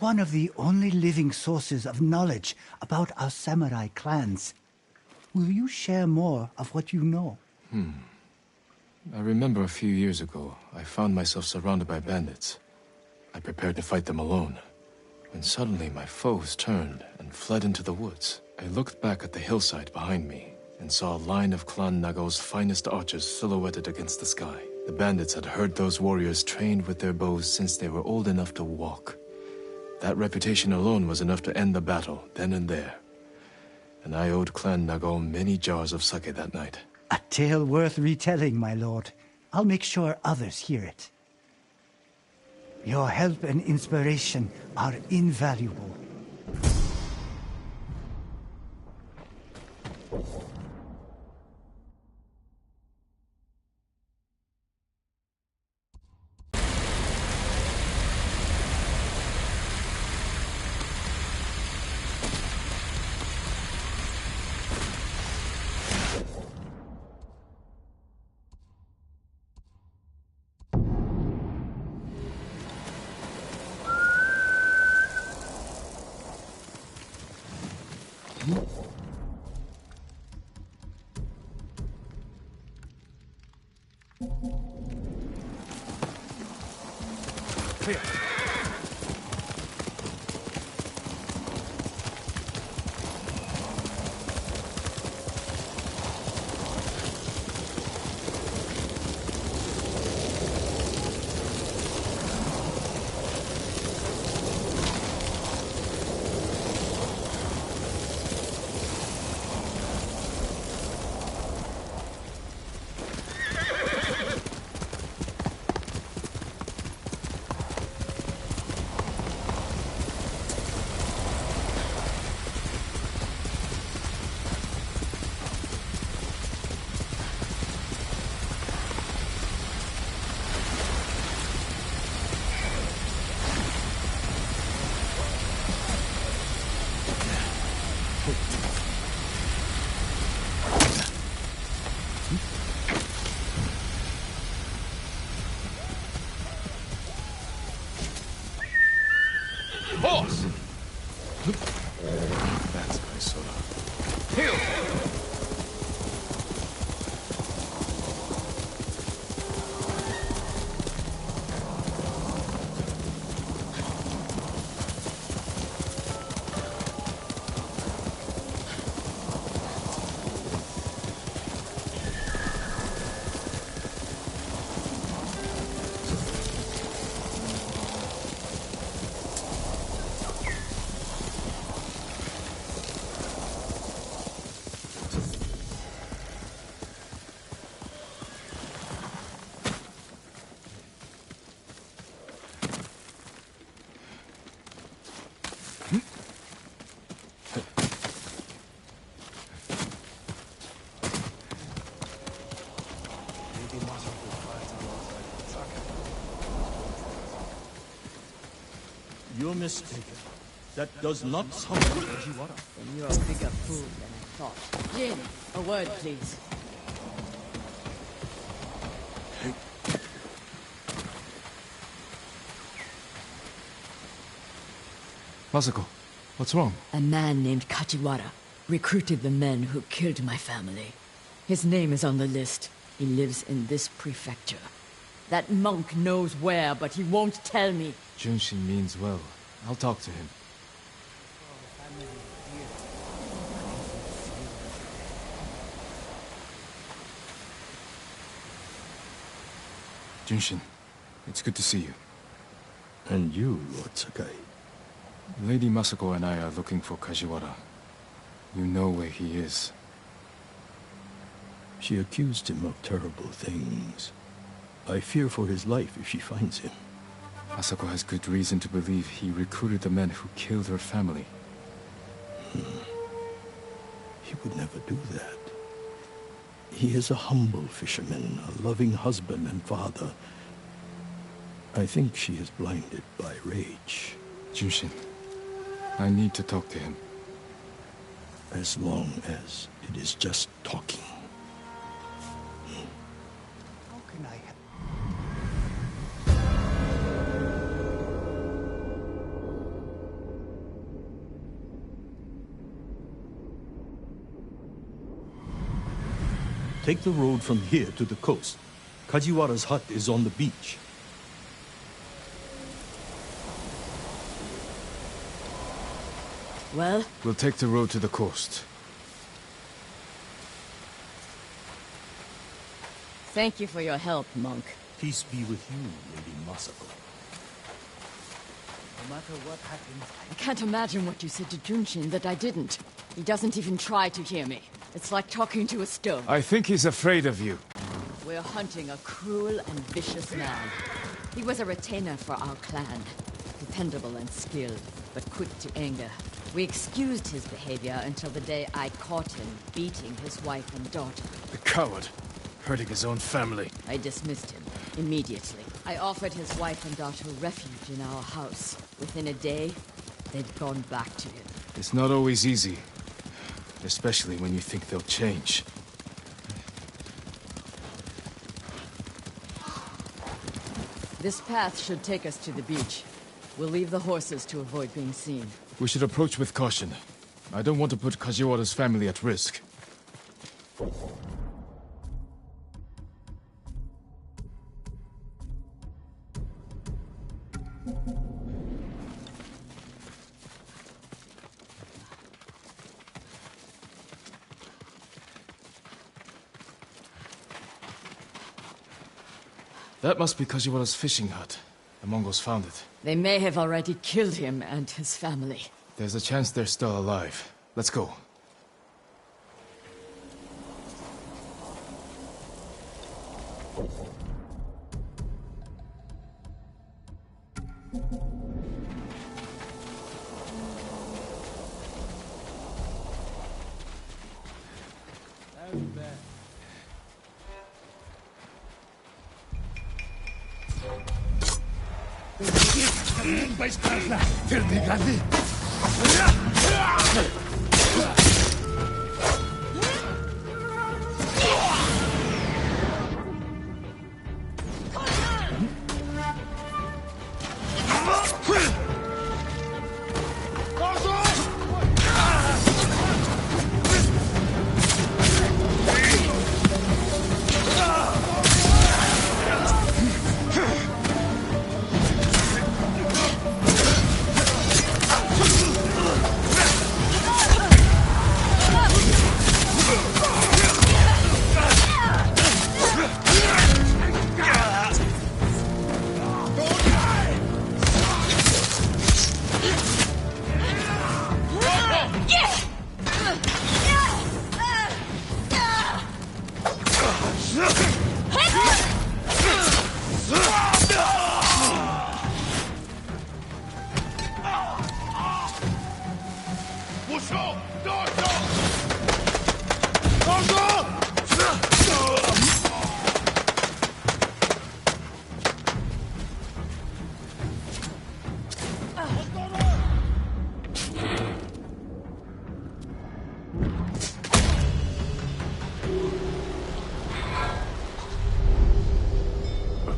one of the only living sources of knowledge about our samurai clans. Will you share more of what you know? I remember a few years ago, I found myself surrounded by bandits. I prepared to fight them alone, when suddenly my foes turned and fled into the woods. I looked back at the hillside behind me and saw a line of Clan Nagao's finest archers silhouetted against the sky. The bandits had heard those warriors trained with their bows since they were old enough to walk. That reputation alone was enough to end the battle, then and there. And I owed Clan Nagao many jars of sake that night. A tale worth retelling, my lord. I'll make sure others hear it. Your help and inspiration are invaluable. Here. Boss! That's my soda. Heal! You're mistaken. That does not summon Fujiwara. Then you're a bigger fool than I thought. Jin, a word, please. Masako, what's wrong? A man named Kajiwara recruited the men who killed my family. His name is on the list. He lives in this prefecture. That monk knows where, but he won't tell me. Junshin means well. I'll talk to him. Junshin, it's good to see you. And you, Lord Sakai. Lady Masako and I are looking for Kajiwara. You know where he is. She accused him of terrible things. I fear for his life if she finds him. Masako has good reason to believe he recruited the men who killed her family. He would never do that. He is a humble fisherman, a loving husband and father. I think she is blinded by rage. Junshin, I need to talk to him. As long as it is just talking. How can I help? Take the road from here to the coast. Kajiwara's hut is on the beach. Well? We'll take the road to the coast. Thank you for your help, monk. Peace be with you, Lady Masako. No matter what happens, I can't imagine what you said to Junshin that I didn't. He doesn't even try to hear me. It's like talking to a stone. I think he's afraid of you. We're hunting a cruel and vicious man. He was a retainer for our clan. Dependable and skilled, but quick to anger. We excused his behavior until the day I caught him beating his wife and daughter. The coward. Hurting his own family. I dismissed him immediately. I offered his wife and daughter refuge in our house. Within a day, they'd gone back to him. It's not always easy. Especially when you think they'll change. This path should take us to the beach. We'll leave the horses to avoid being seen. We should approach with caution. I don't want to put Kajiwara's family at risk. That must be Kajiwara's fishing hut. The Mongols found it. They may have already killed him and his family. There's a chance they're still alive. Let's go.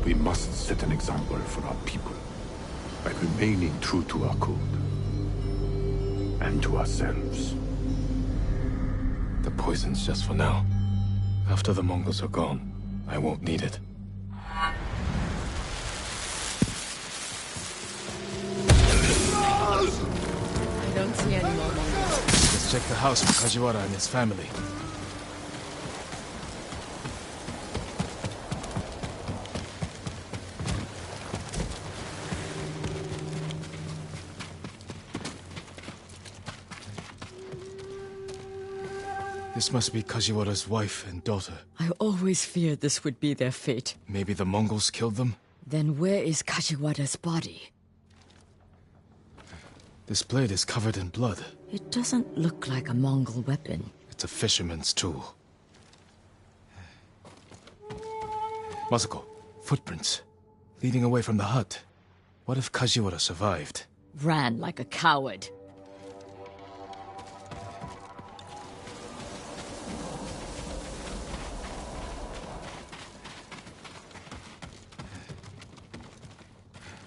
We must set an example for our people by remaining true to our code and to ourselves. The poison's just for now. After the Mongols are gone, I won't need it. I don't see any more Mongols. Let's check the house for Kajiwara and his family. This must be Kajiwara's wife and daughter. I always feared this would be their fate. Maybe the Mongols killed them? Then where is Kajiwara's body? This blade is covered in blood. It doesn't look like a Mongol weapon. It's a fisherman's tool. Masako, footprints. Leading away from the hut. What if Kajiwara survived? Ran like a coward.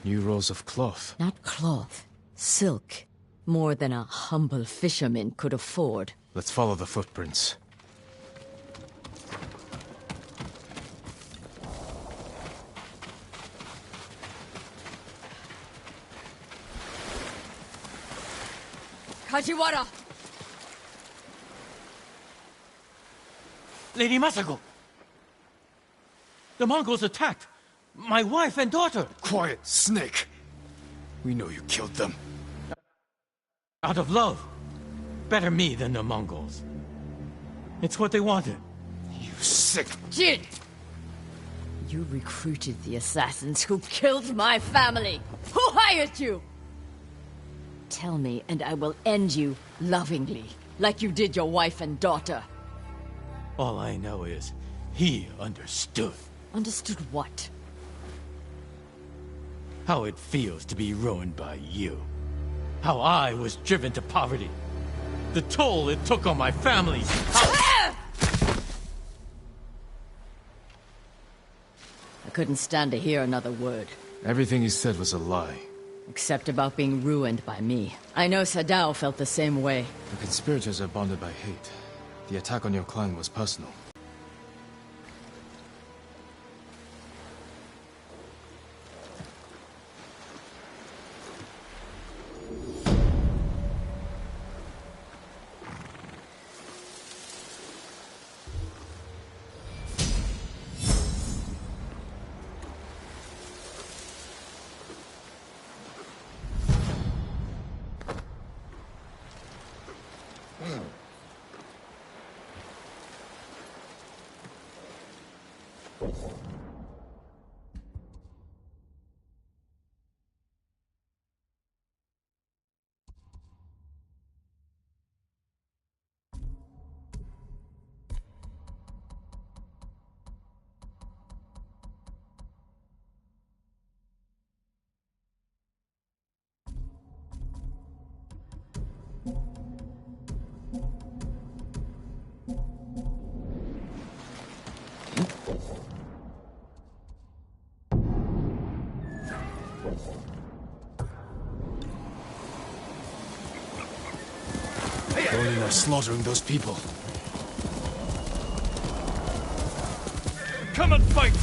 New rolls of cloth. Not cloth. Silk. More than a humble fisherman could afford. Let's follow the footprints. Kajiwara! Lady Masako! The Mongols attacked my wife and daughter! Quiet, Snake! We know you killed them. Out of love. Better me than the Mongols. It's what they wanted. You sick... Jin! You recruited the assassins who killed my family! Who hired you? Tell me, and I will end you lovingly, like you did your wife and daughter. All I know is, he understood. Understood what? How it feels to be ruined by you. How I was driven to poverty. The toll it took on my family. I couldn't stand to hear another word. Everything he said was a lie. Except about being ruined by me. I know Sadao felt the same way. The conspirators are bonded by hate. The attack on your clan was personal. Ronin are slaughtering those people. Come and fight!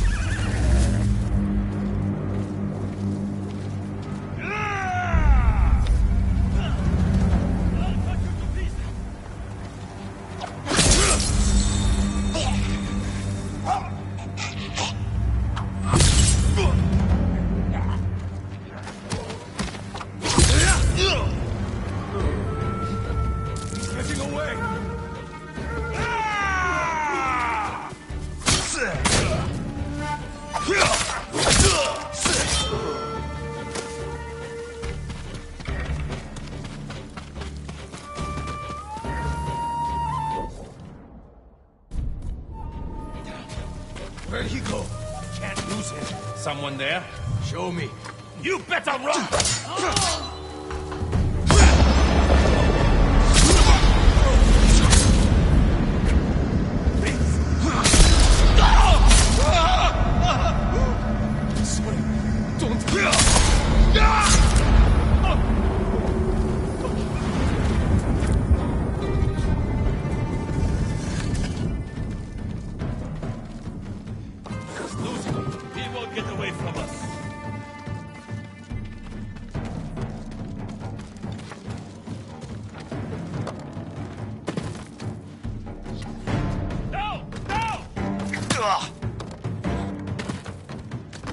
Where'd he go? Can't lose him. Someone there? Show me. You better run!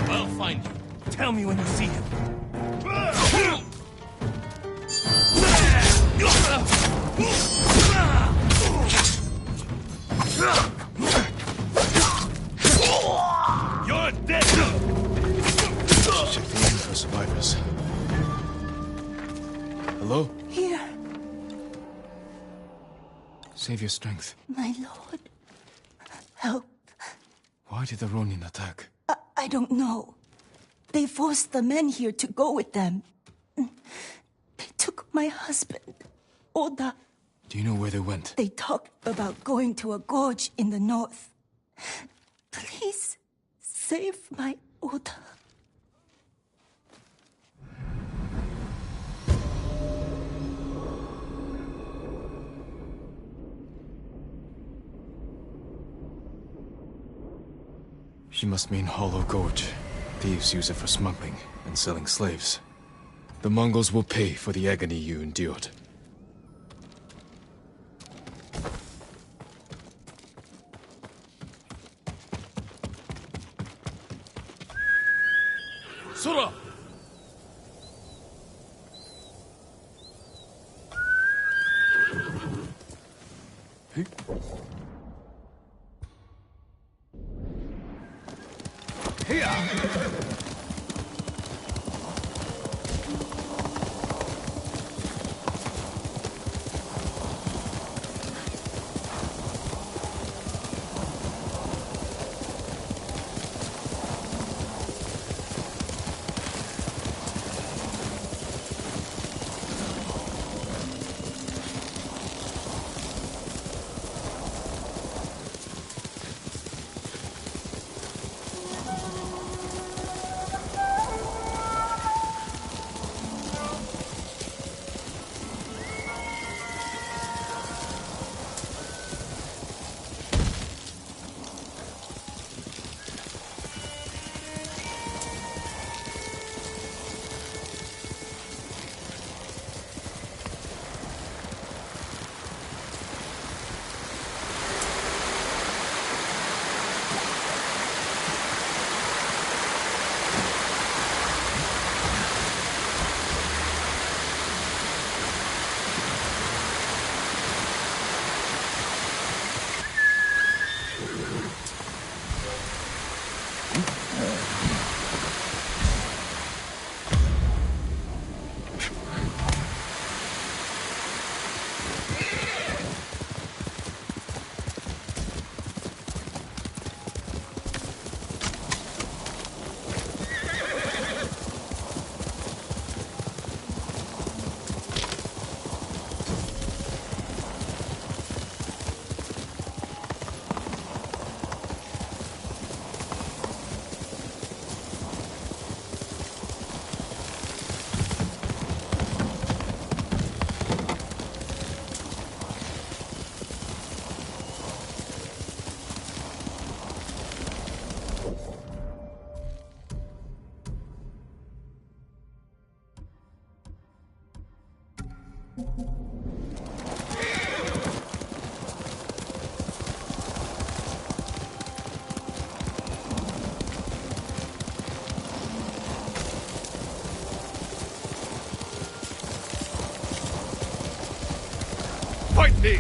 I'll find you. Tell me when you see him. You're dead! Check the inn for survivors. Hello? Here, Save your strength. my lord. Help. Why did the Ronin attack? I don't know. They forced the men here to go with them. They took my husband, Oda. Do you know where they went? They talked about going to a gorge in the north. Please, save my Oda. She must mean Hollow Gorge. Thieves use it for smuggling and selling slaves. The Mongols will pay for the agony you endured. Sora! Fight me!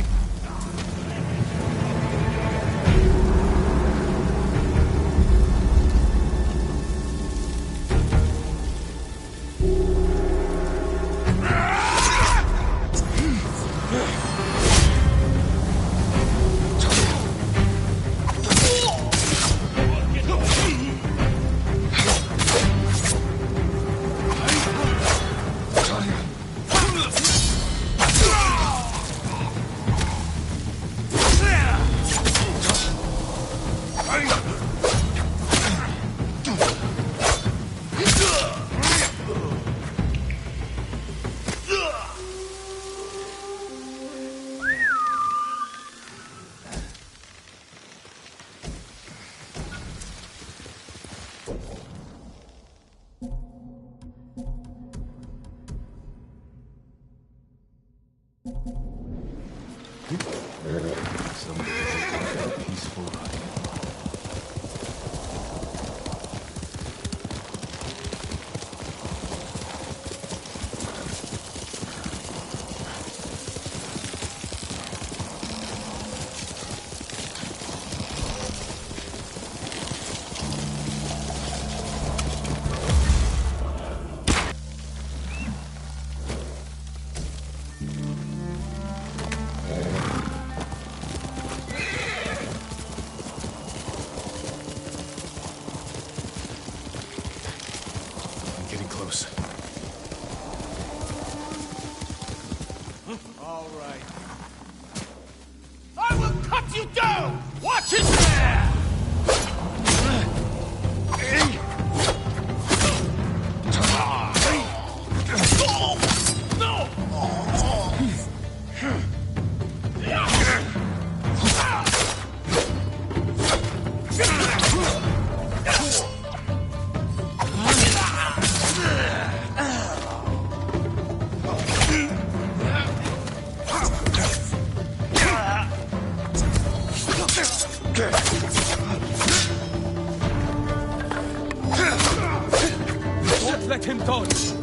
Somebody has a peaceful life. All right. I will cut you down! Watch it there! Good. let him dodge!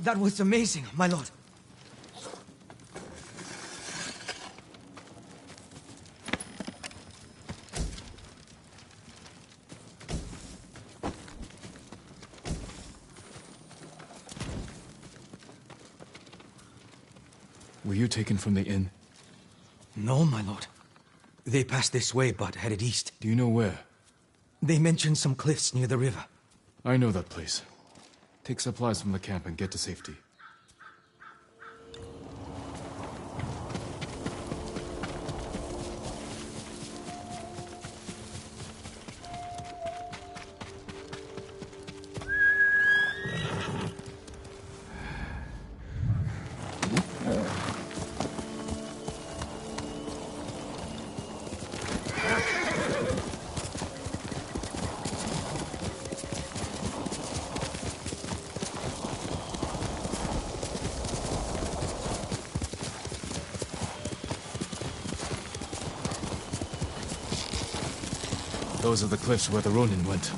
That was amazing, my lord. Were you taken from the inn? No, my lord. They passed this way, but headed east. Do you know where? They mentioned some cliffs near the river. I know that place. Take supplies from the camp and get to safety. Those are the cliffs where the Ronin went.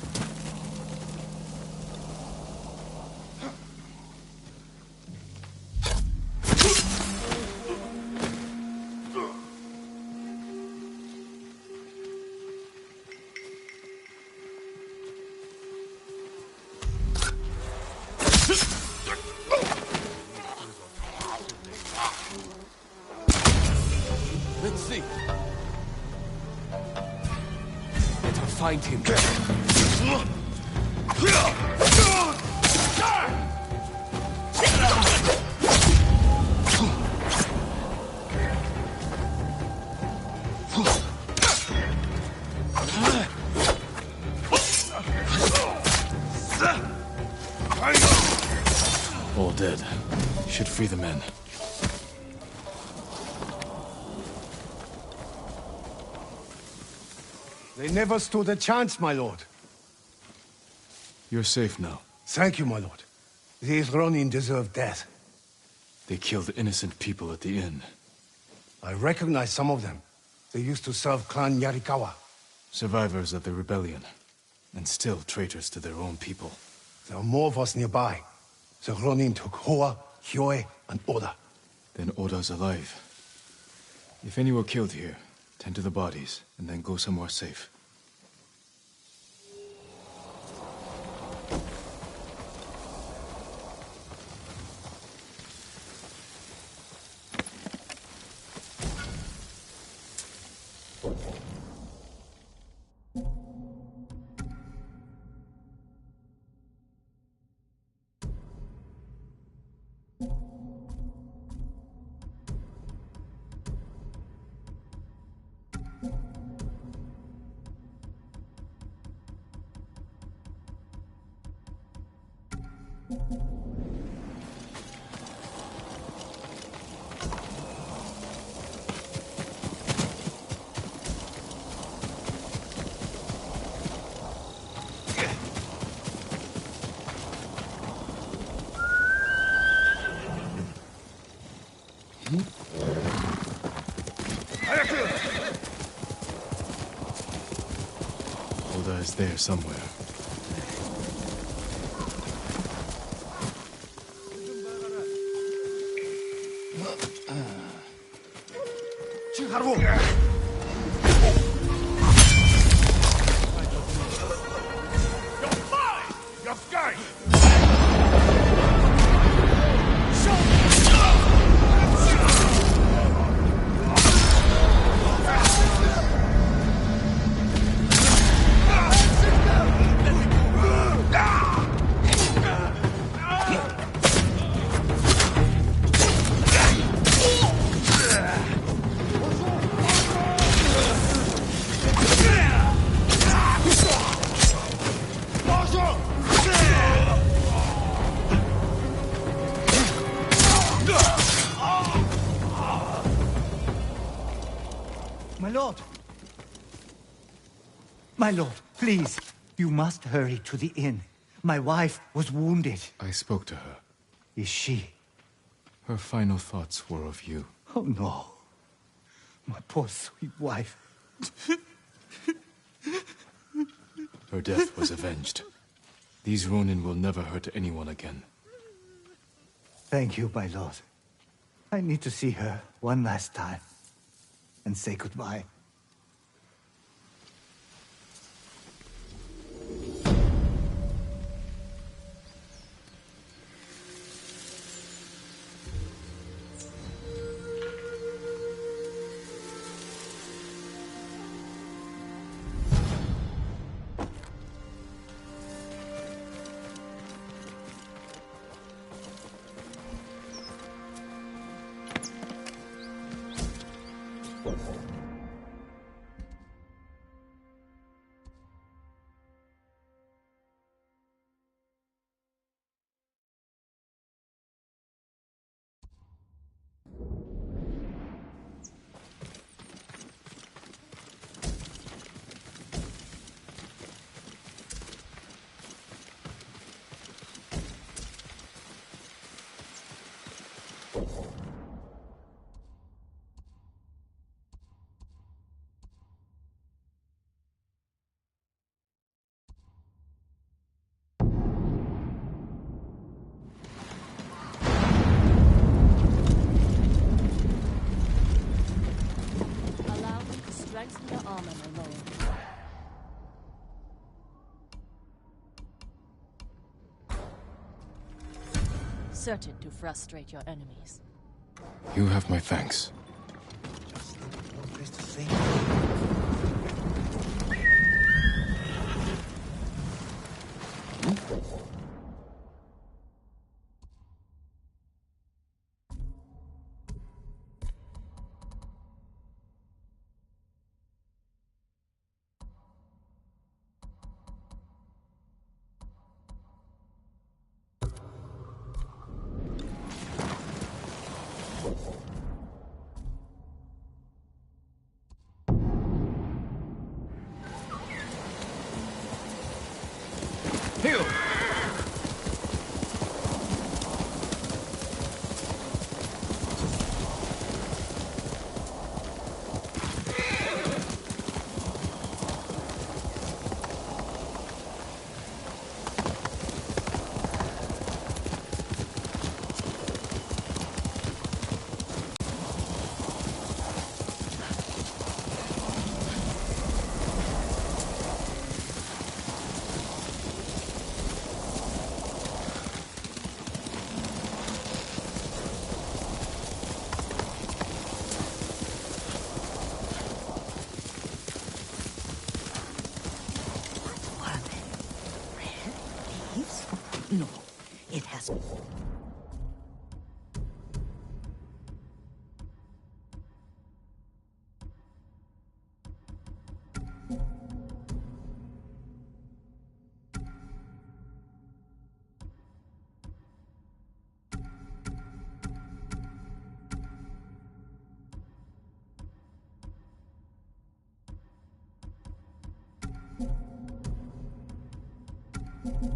Let's see. Find him. All dead. Should free the men. They never stood a chance, my lord. You're safe now. Thank you, my lord. These Ronin deserve death. They killed innocent people at the inn. I recognize some of them. They used to serve Clan Yarikawa. Survivors of the rebellion. And still traitors to their own people. There are more of us nearby. The Ronin took Hoa, Hyoe, and Oda. Then Oda's alive. If any were killed here, tend to the bodies, and then go somewhere safe. Oda is there somewhere. My lord, please. You must hurry to the inn. My wife was wounded. I spoke to her. Is she? Her final thoughts were of you. Oh, no. My poor sweet wife. Her death was avenged. These Ronin will never hurt anyone again. Thank you, my lord. I need to see her one last time and say goodbye. Certain to frustrate your enemies. You have my thanks. Just one place to sleep. No, it has...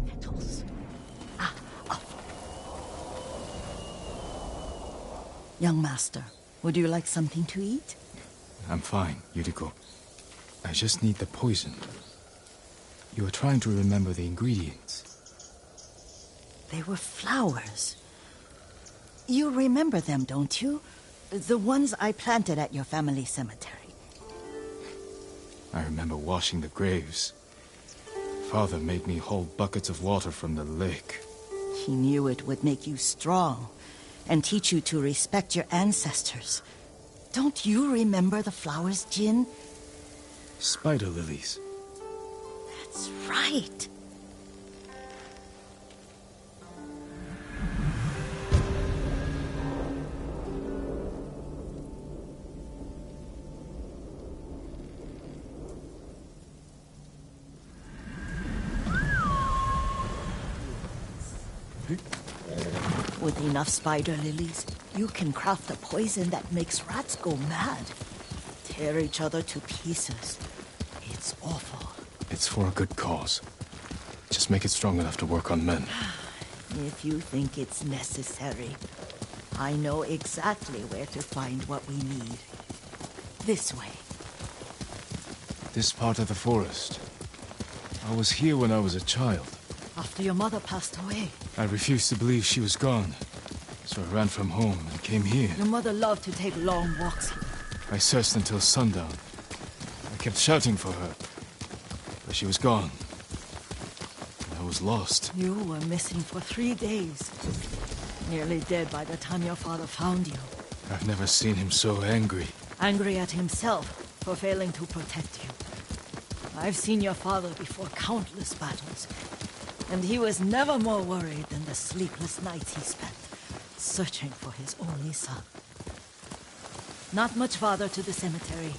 Petals. Young master, would you like something to eat? I'm fine, Yuriko. I just need the poison. You are trying to remember the ingredients. They were flowers. You remember them, don't you? The ones I planted at your family cemetery. I remember washing the graves. Father made me haul buckets of water from the lake. He knew it would make you strong and teach you to respect your ancestors. Don't you remember the flowers, Jin? Spider lilies. That's right. With enough spider lilies, you can craft a poison that makes rats go mad. Tear each other to pieces. It's awful. It's for a good cause. Just make it strong enough to work on men. If you think it's necessary, I know exactly where to find what we need. This way. This part of the forest. I was here when I was a child. After your mother passed away. I refused to believe she was gone. So I ran from home and came here. Your mother loved to take long walks here. I searched until sundown. I kept shouting for her. But she was gone. And I was lost. You were missing for 3 days. Nearly dead by the time your father found you. I've never seen him so angry. Angry at himself for failing to protect you. I've seen your father before countless battles. And he was never more worried than the sleepless nights he spent searching for his only son. Not much farther to the cemetery.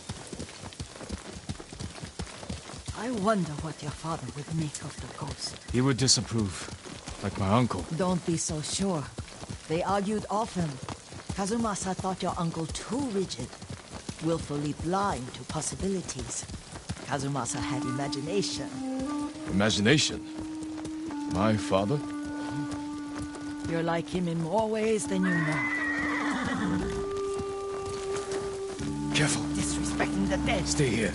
I wonder what your father would make of the ghost. He would disapprove, like my uncle. Don't be so sure. They argued often. Kazumasa thought your uncle too rigid, willfully blind to possibilities. Kazumasa had imagination. Imagination? My father? You're like him in more ways than you know. Careful. Disrespecting the dead. Stay here.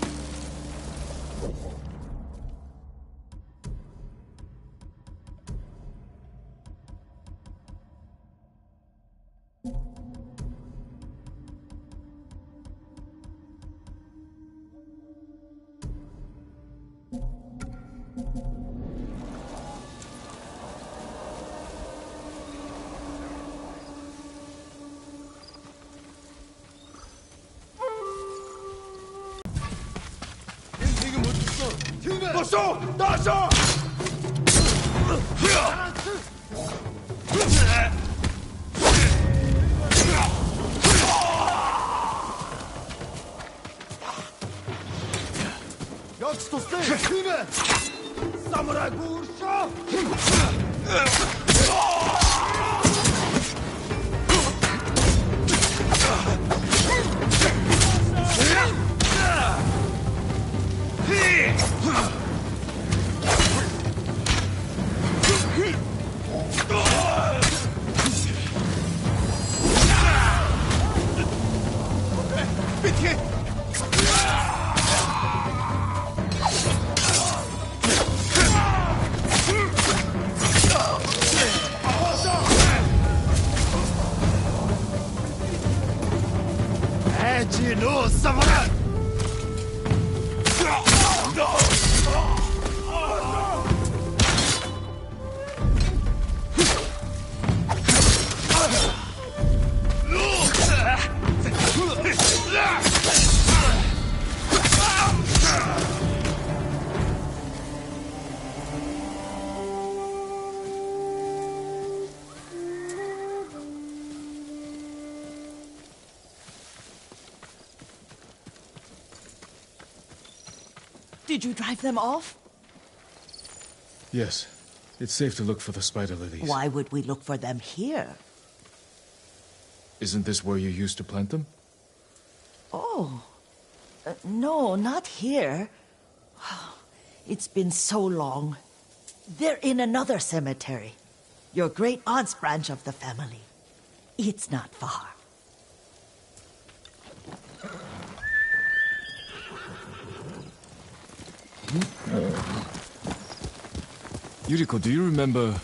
Did you drive them off? Yes. It's safe to look for the spider lilies. Why would we look for them here? Isn't this where you used to plant them? Oh. No, not here. It's been so long. They're in another cemetery. Your great-aunt's branch of the family. It's not far. Yuriko, do you remember...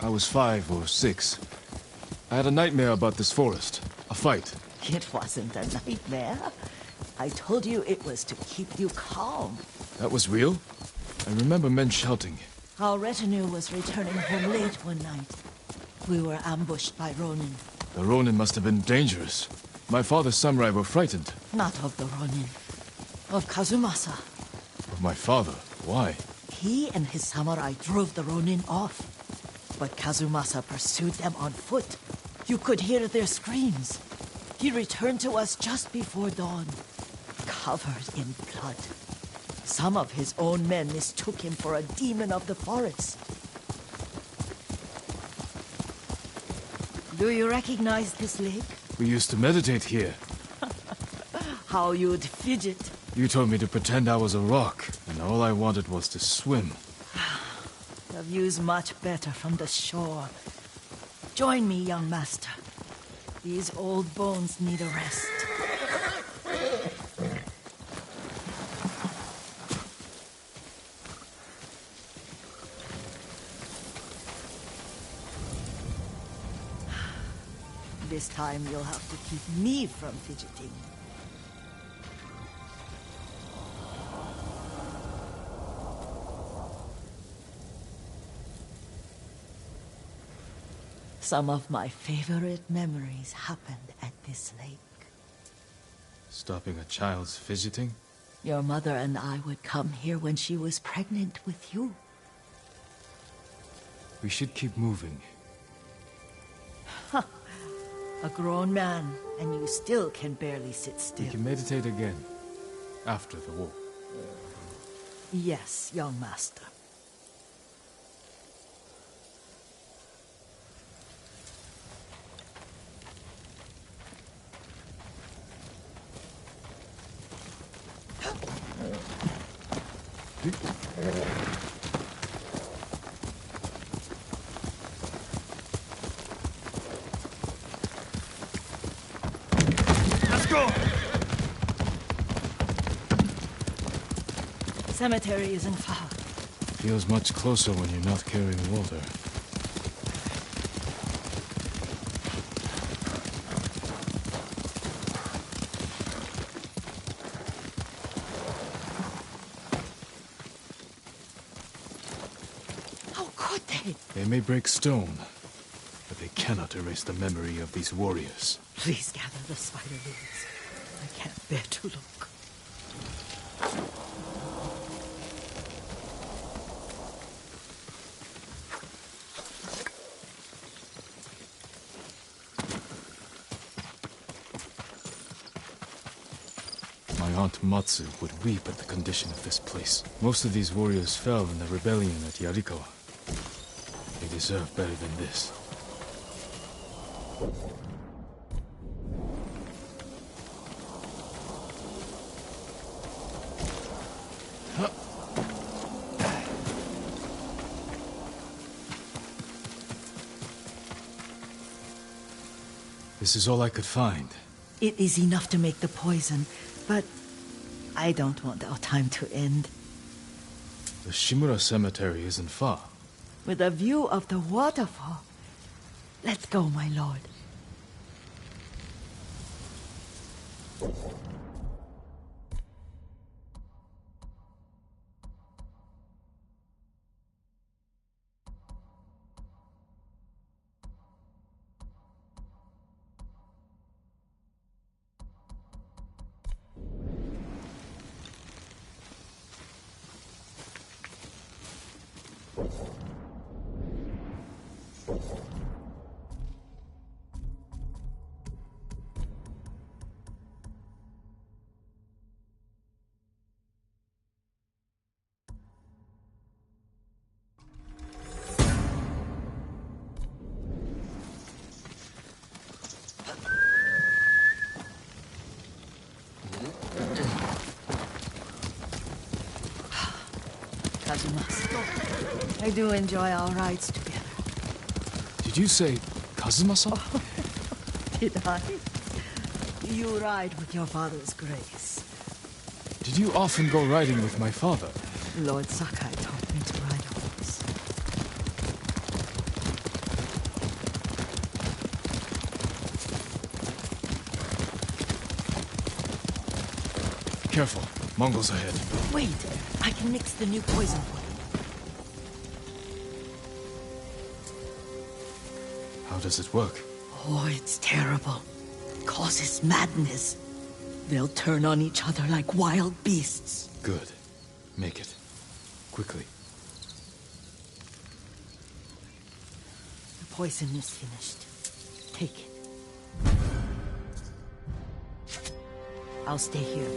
I was 5 or 6. I had a nightmare about this forest. A fight. It wasn't a nightmare. I told you it was to keep you calm. That was real? I remember men shouting. Our retinue was returning home late one night. We were ambushed by Ronin. The Ronin must have been dangerous. My father's samurai were frightened. Not of the Ronin. Of Kazumasa. Of my father? Why? He and his samurai drove the Ronin off. But Kazumasa pursued them on foot. You could hear their screams. He returned to us just before dawn, covered in blood. Some of his own men mistook him for a demon of the forest. Do you recognize this lake? We used to meditate here. How you'd fidget. You told me to pretend I was a rock, and all I wanted was to swim. The view's much better from the shore. Join me, young master. These old bones need a rest. This time you'll have to keep me from fidgeting. Some of my favorite memories happened at this lake. Stopping a child's fidgeting? Your mother and I would come here when she was pregnant with you. We should keep moving. A grown man, and you still can barely sit still. We can meditate again, after the war. Yes, young master. Let's go! Cemetery isn't far. Feels much closer when you're not carrying water. How could they? They may break stone, but they cannot erase the memory of these warriors. Please gather the spider leaves. I can't bear to look. My Aunt Matsu would weep at the condition of this place. Most of these warriors fell in the rebellion at Yarikawa. They deserve better than this. This is all I could find. It is enough to make the poison, but I don't want our time to end. The Shimura Cemetery isn't far. With a view of the waterfall. Let's go, my lord. Kazumasa, I do enjoy our rides together. Did you say Kazumasa? Did I? You ride with your father's grace. Did you often go riding with my father? Lord Sakai taught me to ride a horse. Careful, Mongols ahead. Wait, I can mix the new poison for you. How does it work? Oh, it's terrible. Causes madness. They'll turn on each other like wild beasts. Good. Make it. Quickly. The poison is finished. Take it. I'll stay here.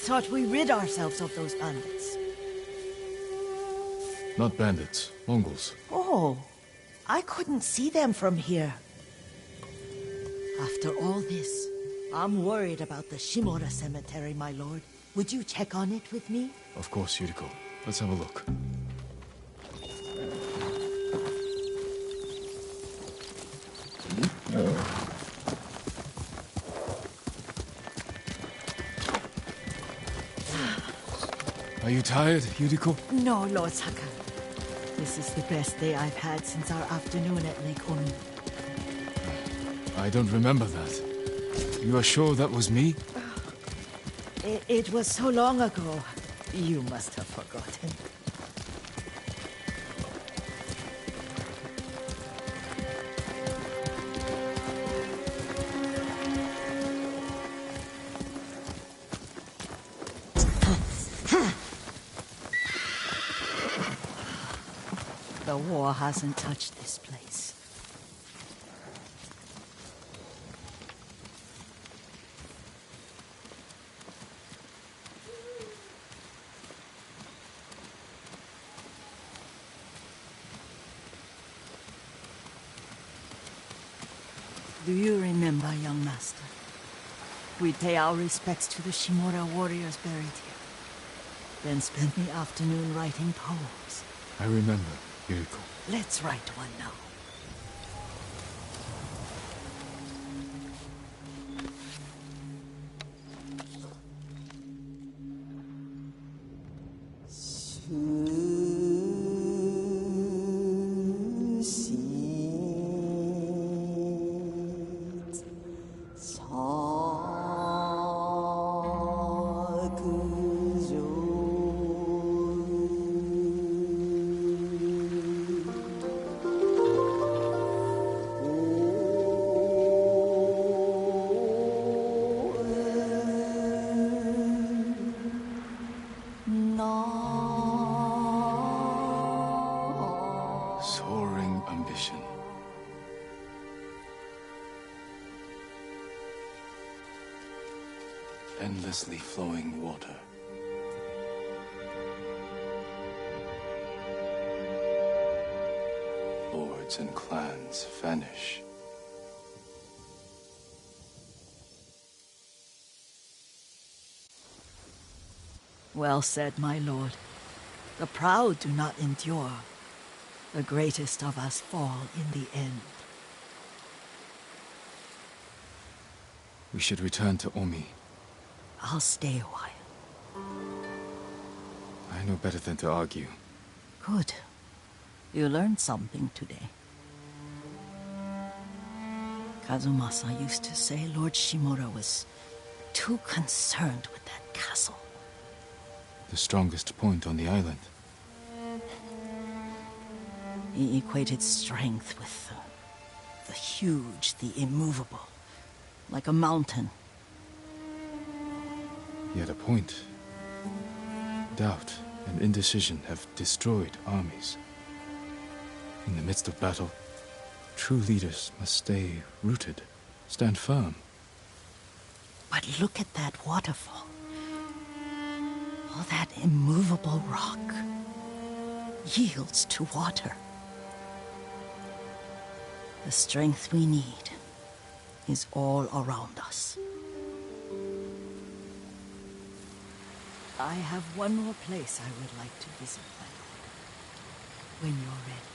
Thought we rid ourselves of those bandits. Not bandits, Mongols. Oh, I couldn't see them from here. After all this, I'm worried about the Shimura cemetery, my lord. Would you check on it with me? Of course, Yuriko. Let's have a look. Are you tired, Yuriko? No, Lord Saka. This is the best day I've had since our afternoon at Lake Oni. I don't remember that. You are sure that was me? It was so long ago. You must have forgotten. The war hasn't touched this place. Do you remember, young master? We'd pay our respects to the Shimura warriors buried here, then spend the afternoon writing poems. I remember, Yuriko. Let's write one now. Soaring ambition. Endlessly flowing water. Lords and clans vanish. Well said, my lord. The proud do not endure. The greatest of us fall in the end. We should return to Omi. I'll stay a while. I know better than to argue. Good. You learned something today. Kazumasa used to say Lord Shimura was too concerned with that castle. The strongest point on the island. He equated strength with the huge, the immovable, like a mountain. He had a point. Doubt and indecision have destroyed armies. In the midst of battle, true leaders must stay rooted, stand firm. But look at that waterfall. All that immovable rock yields to water. The strength we need is all around us. I have one more place I would like to visit, my lord. When you're ready.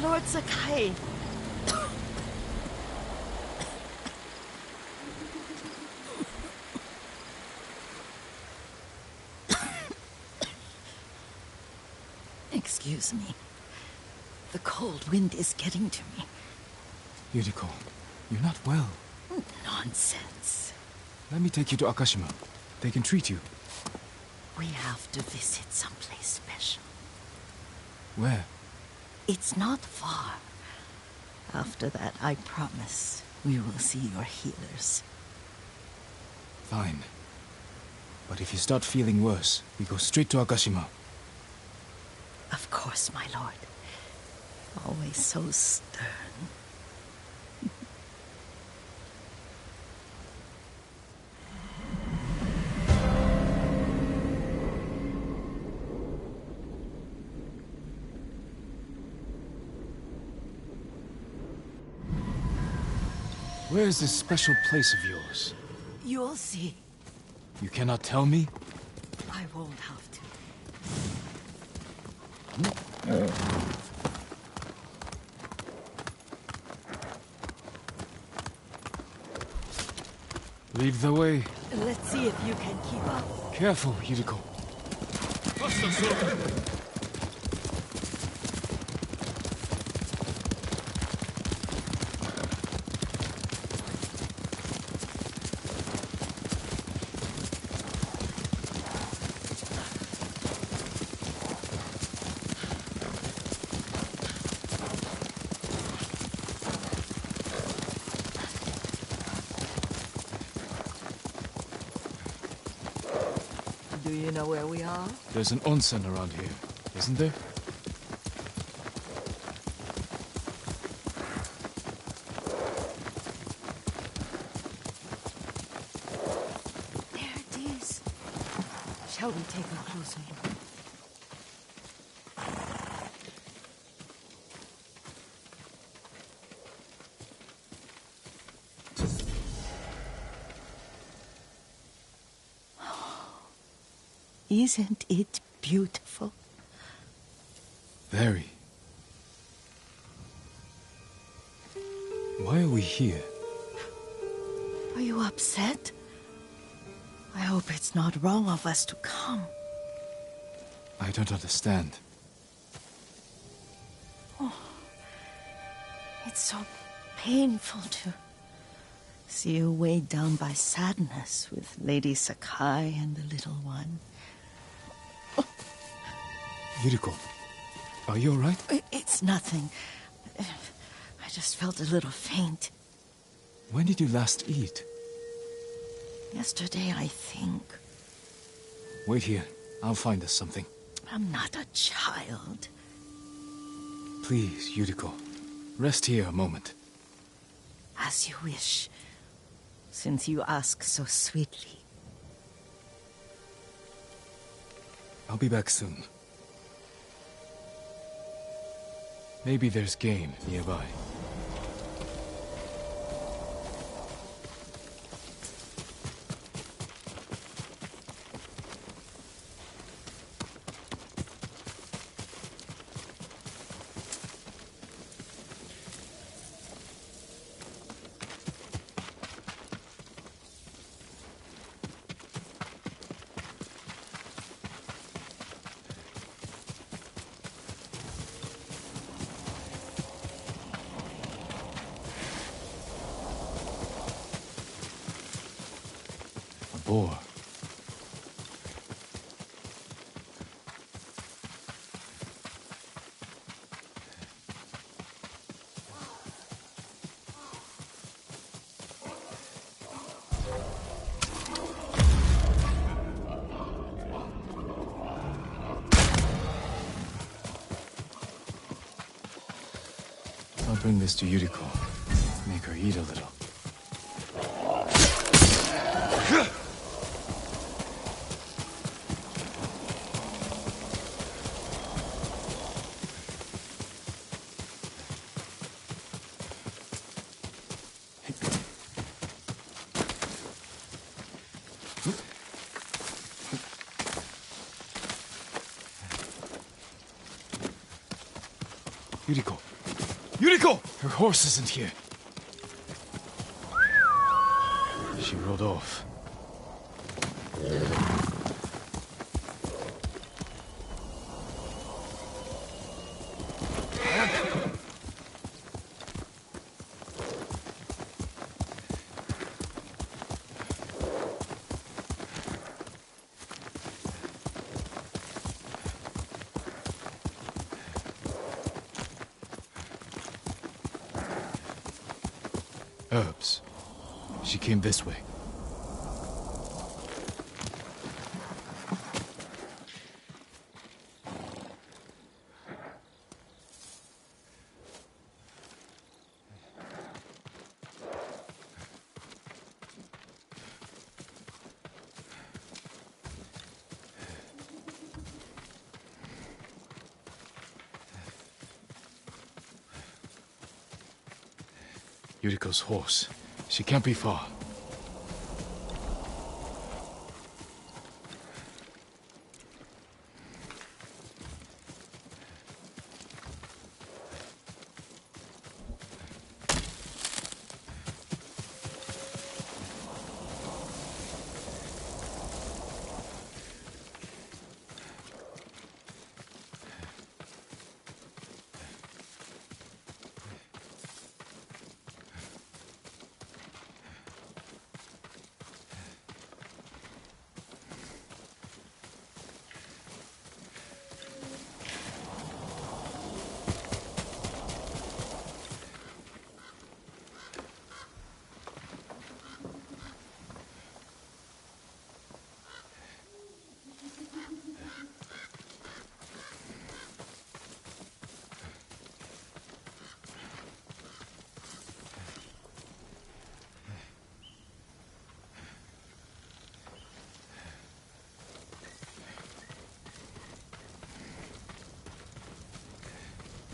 Lord Sakai. Excuse me. The cold wind is getting to me. Yuriko, you're not well. Nonsense. Let me take you to Akashima. They can treat you. We have to visit someplace special. Where? It's not far. After that, I promise, we will see your healers. Fine. But if you start feeling worse, we go straight to Akashima. Of course, my lord. Always so stern. Where is this special place of yours? You'll see. You cannot tell me? I won't have to. Lead the way. Let's see if you can keep up. Careful, Yuriko. Do you know where we are? There's an onsen around here, isn't there? There it is. Shall we take a closer look? Isn't it beautiful? Very. Why are we here? Are you upset? I hope it's not wrong of us to come. I don't understand. Oh, it's so painful to see you weighed down by sadness with Lady Sakai and the little one. Yuriko, are you all right? It's nothing. I just felt a little faint. When did you last eat? Yesterday, I think. Wait here. I'll find us something. I'm not a child. Please, Yuriko. Rest here a moment. As you wish, since you ask so sweetly. I'll be back soon. Maybe there's game nearby. Boar. I'll bring this to Yuriko. Make her eat a little. Yuriko! Yuriko! Her horse isn't here. She rode off. Herbs. She came this way. Yuriko's horse. She can't be far.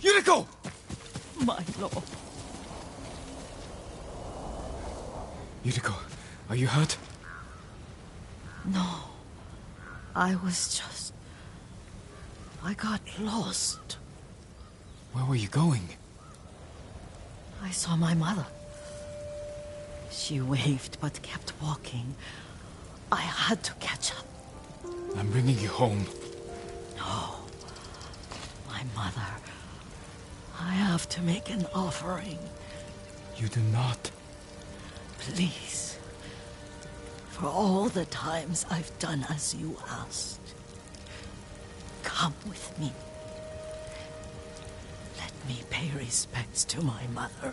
Yuriko! My lord. Yuriko, are you hurt? No. I got lost. Where were you going? I saw my mother. She waved but kept walking. I had to catch up. I'm bringing you home. No. My mother. I have to make an offering. You do not. Please. For all the times I've done as you asked. Come with me. Let me pay respects to my mother.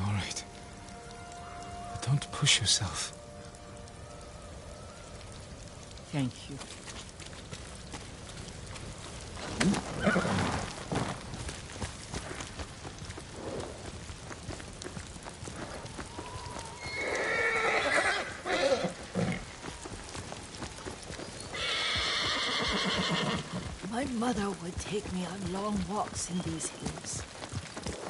All right. But don't push yourself. Thank you. mother would take me on long walks in these hills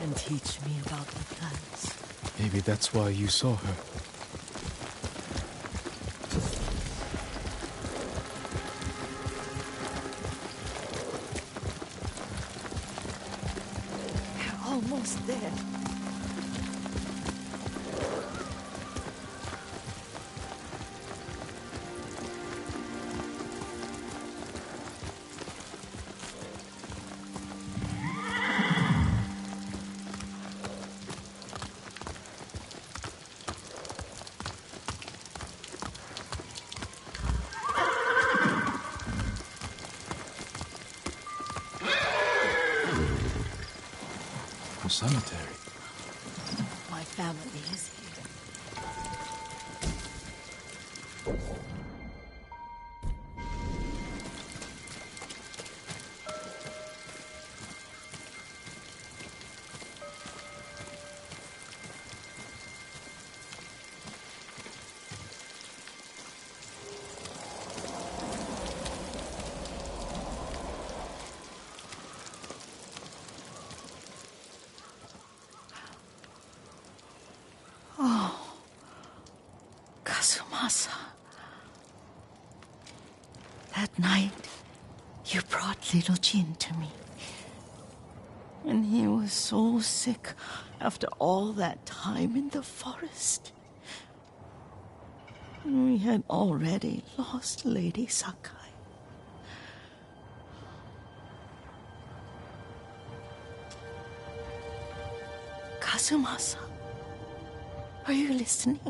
and teach me about the plants. Maybe that's why you saw her. We're almost there. Cemetery. My family is here. That night, you brought little Jin to me. And he was so sick after all that time in the forest. We had already lost Lady Sakai. Kazumasa, are you listening?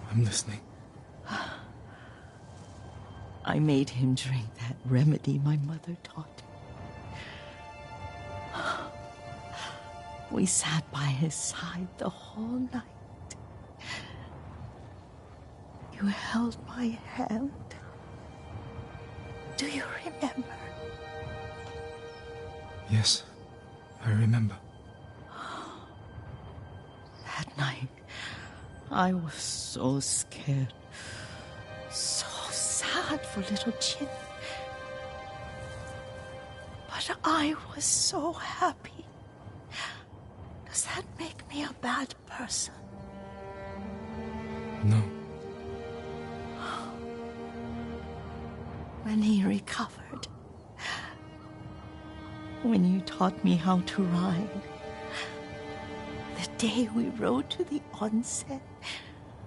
I'm listening. I made him drink that remedy my mother taught me. We sat by his side the whole night. You held my hand. Do you remember? Yes, I remember. That night, I was so scared. So sad for little Jin. But I was so happy. Does that make me a bad person? No. When he recovered, when you taught me how to ride, the day we rode to the onsen,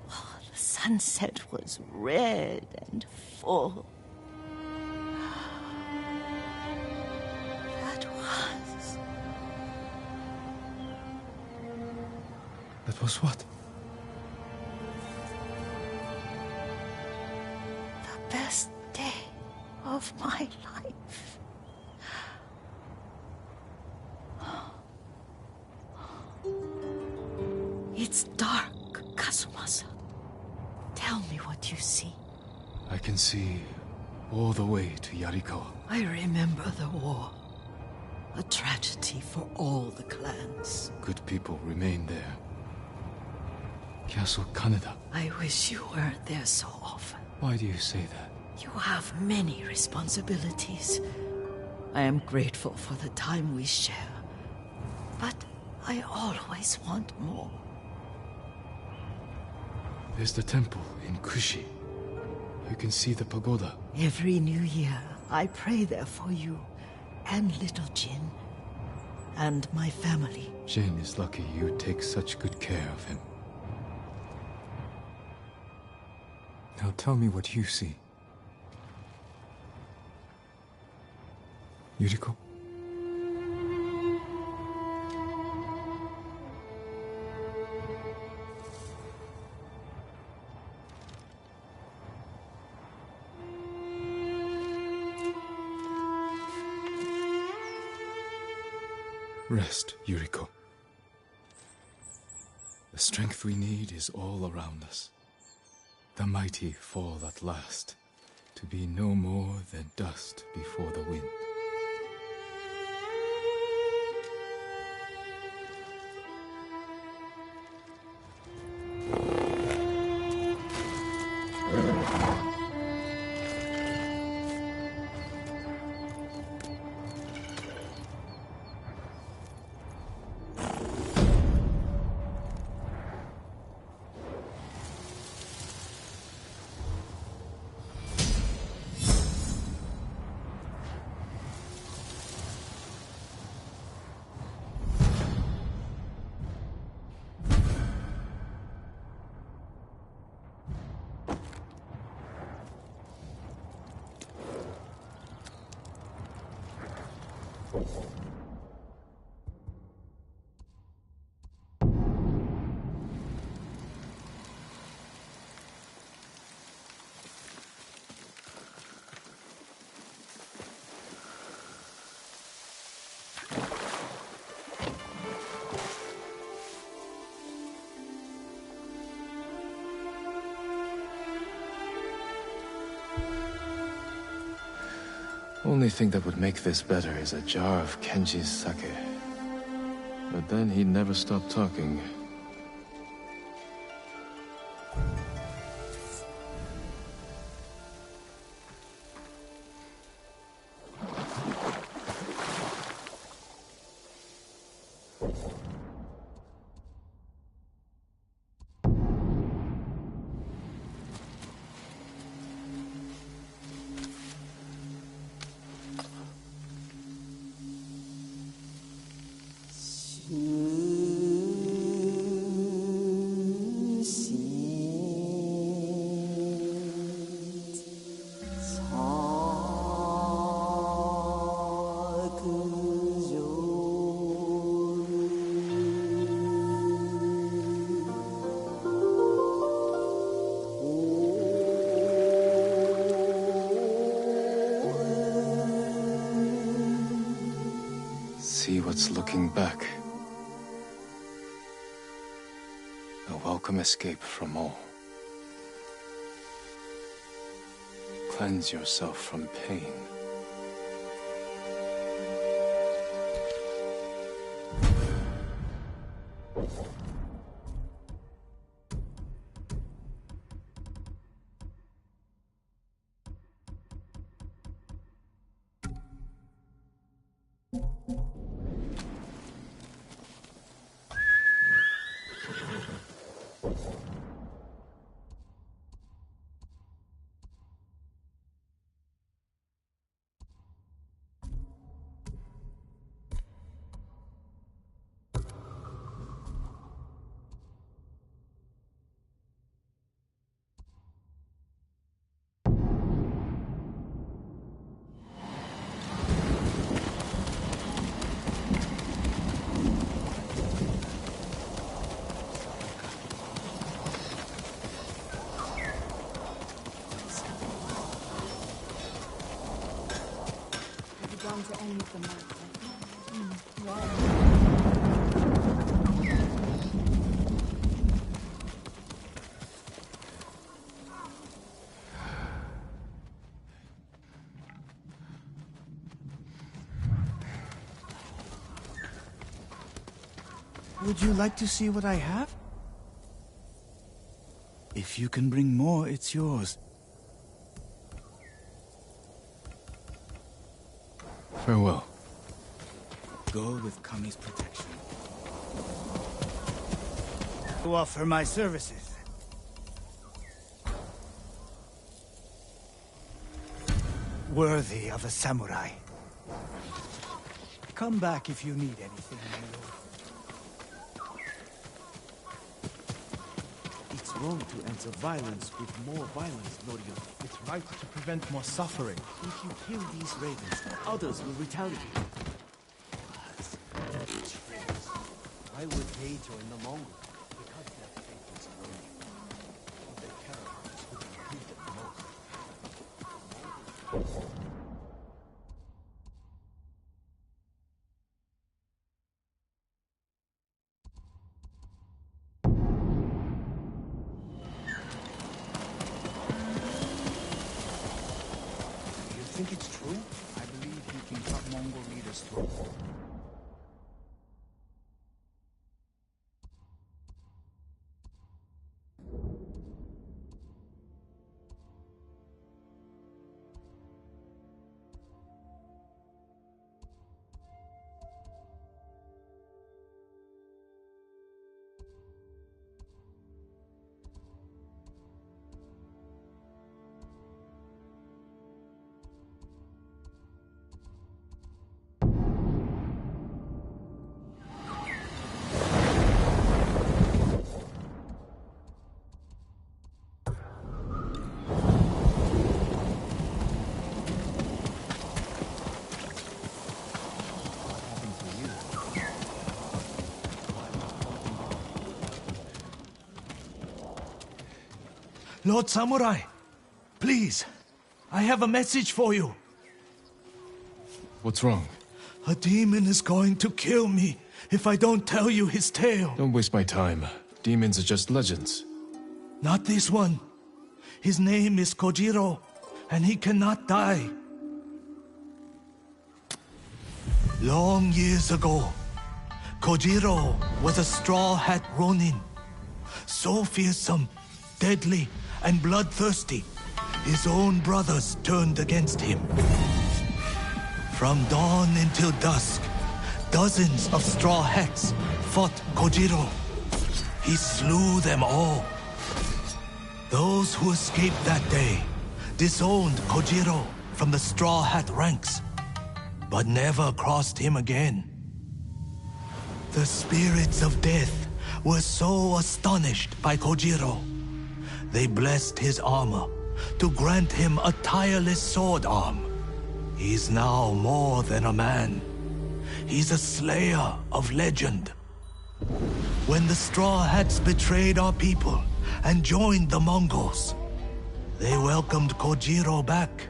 the sunset was red and full. That was what? The best day of my life. It's dark, Kazumasa. Tell me what you see. I can see all the way to Yarikawa. I remember the war. A tragedy for all the clans. Good people remain there. Castle Kaneda. I wish you weren't there so often. Why do you say that? You have many responsibilities. I am grateful for the time we share. But I always want more. There's the temple in Kushi. You can see the pagoda. Every new year, I pray there for you, and little Jin, and my family. Jin is lucky you take such good care of him. Now tell me what you see. Yuriko? Rest, Yuriko. The strength we need is all around us. The mighty fall at last, to be no more than dust before the wind. Only thing that would make this better is a jar of Kenji's sake. But then he never stopped talking. See what's looking back. A welcome escape from all. Cleanse yourself from pain. To end the month. Would you like to see what I have? If you can bring more, it's yours. Farewell. Go with Kami's protection. To offer my services. Worthy of a samurai. Come back if you need anything, my lord. It's wrong to answer violence with more violence, Norio. It's right to prevent more suffering. If you kill these ravens, others will retaliate. I would hate join the Mongols because their faith is learning. Their caravans would improve them most. You think it's true? I believe he can cut Mongol leaders' throats. Lord Samurai, please, I have a message for you. What's wrong? A demon is going to kill me if I don't tell you his tale. Don't waste my time. Demons are just legends. Not this one. His name is Kojiro, and he cannot die. Long years ago, Kojiro was a Straw Hat Ronin. So fearsome, deadly, and bloodthirsty, his own brothers turned against him. From dawn until dusk, dozens of Straw Hats fought Kojiro. He slew them all. Those who escaped that day disowned Kojiro from the Straw Hat ranks, but never crossed him again. The spirits of death were so astonished by Kojiro, they blessed his armor to grant him a tireless sword arm. He's now more than a man. He's a slayer of legend. When the Straw Hats betrayed our people and joined the Mongols, they welcomed Kojiro back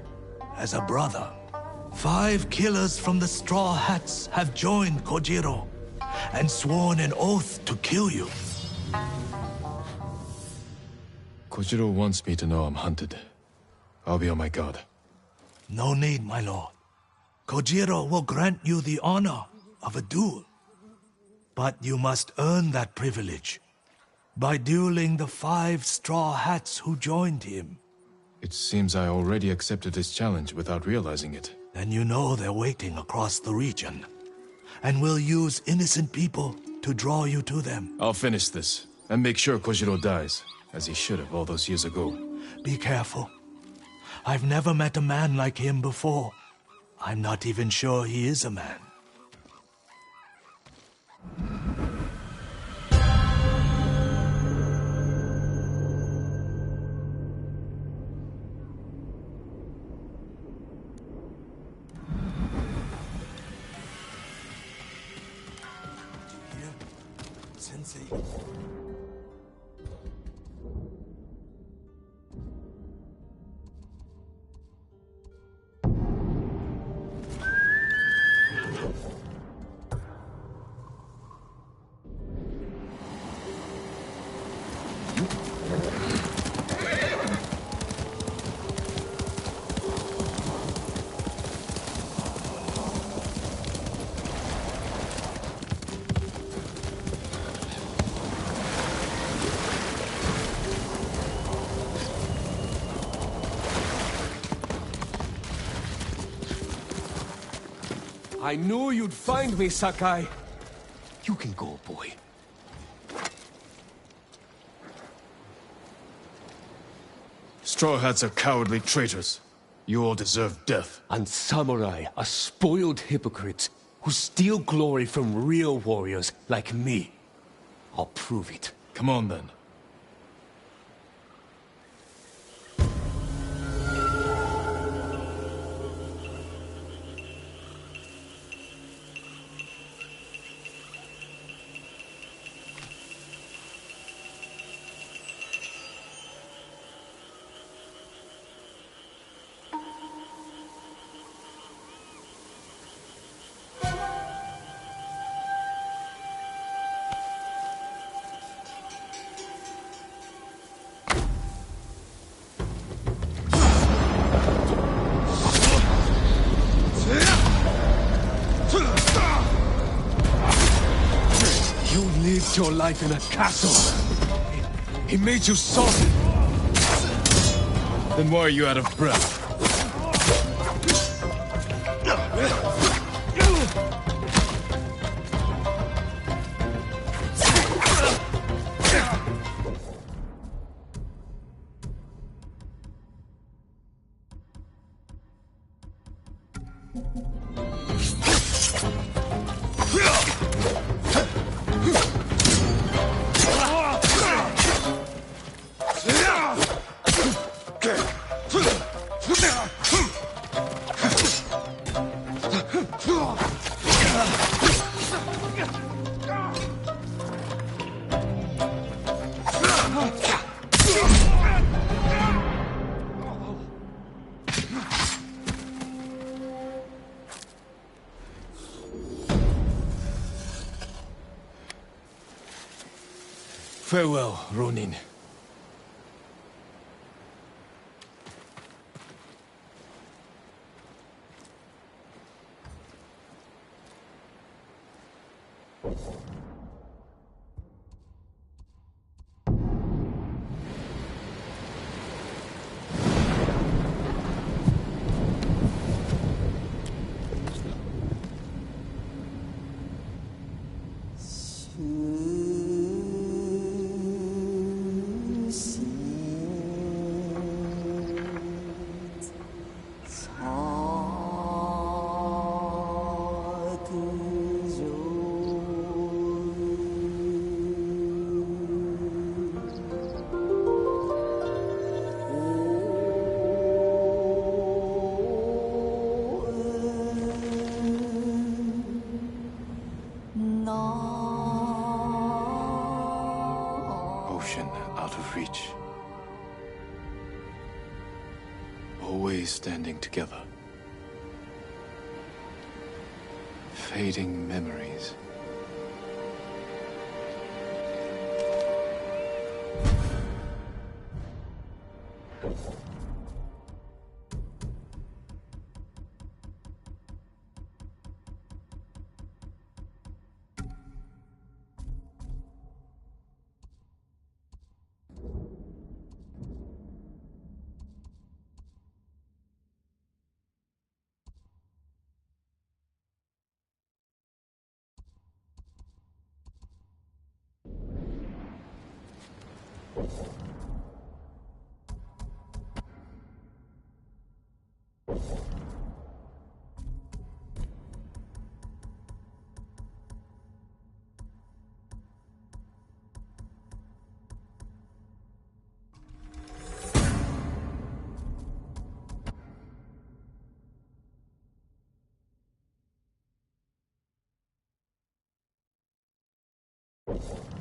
as a brother. 5 killers from the Straw Hats have joined Kojiro and sworn an oath to kill you. Kojiro wants me to know I'm hunted. I'll be on my guard. No need, my lord. Kojiro will grant you the honor of a duel. But you must earn that privilege by dueling the 5 Straw Hats who joined him. It seems I already accepted his challenge without realizing it. Then you know they're waiting across the region, and will use innocent people to draw you to them. I'll finish this, and make sure Kojiro dies, as he should have all those years ago. Be careful. I've never met a man like him before. I'm not even sure he is a man. Sensei. I knew you'd find me, Sakai. You can go, boy. Straw Hats are cowardly traitors. You all deserve death. And samurai are spoiled hypocrites who steal glory from real warriors like me. I'll prove it. Come on, then. Your life in a castle. He made you soft. Then why are you out of breath? Farewell, Ronin. Ocean out of reach. Always standing together. Fading memories. You